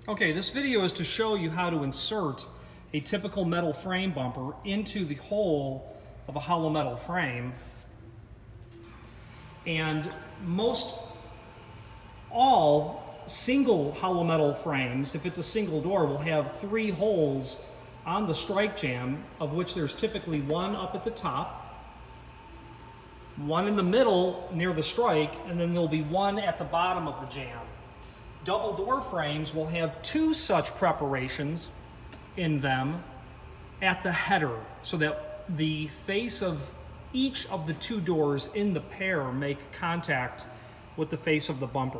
Okay, this video is to show you how to insert a typical metal frame bumper into the hole of a hollow metal frame. And all single hollow metal frames, if it's a single door, will have 3 holes on the strike jamb, of which there's typically one up at the top, one in the middle near the strike, and then there'll be one at the bottom of the jamb. Double door frames will have 2 such preparations in them at the header, so that the face of each of the 2 doors in the pair make contact with the face of the bumper.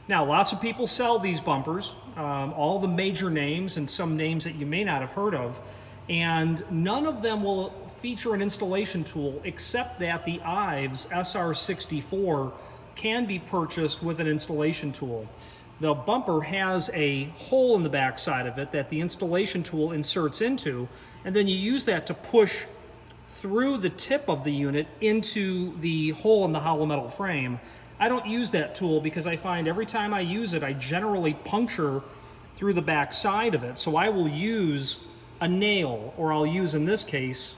Now, lots of people sell these bumpers, all the major names and some names that you may not have heard of, and none of them will feature an installation tool except that the Ives SR64 can be purchased with an installation tool. The bumper has a hole in the back side of it that the installation tool inserts into, and then you use that to push through the tip of the unit into the hole in the hollow metal frame. I don't use that tool because I find every time I use it, I generally puncture through the back side of it. So I will use a nail, or I'll use, in this case,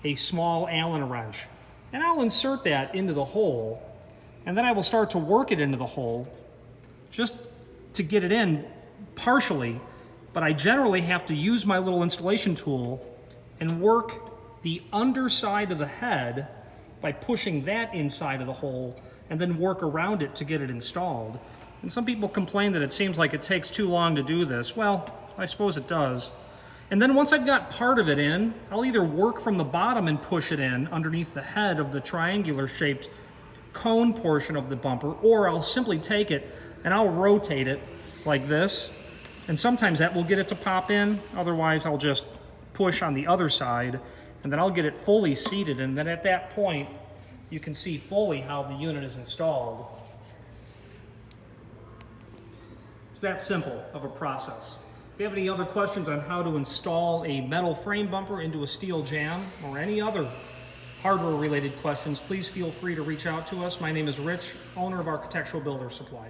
a small Allen wrench. And I'll insert that into the hole, and then I will start to work it into the hole just to get it in partially, but I generally have to use my little installation tool and work the underside of the head by pushing that inside of the hole and then work around it to get it installed. And some people complain that it seems like it takes too long to do this. Well, I suppose it does. And then once I've got part of it in, I'll either work from the bottom and push it in underneath the head of the triangular shaped cone portion of the bumper, or I'll simply take it and I'll rotate it like this. And sometimes that will get it to pop in. Otherwise, I'll just push on the other side and then I'll get it fully seated. And then at that point, you can see fully how the unit is installed. It's that simple of a process. If you have any other questions on how to install a metal frame bumper into a steel jamb, or any other hardware related questions, please feel free to reach out to us. My name is Rich, owner of Architectural Builder Supply.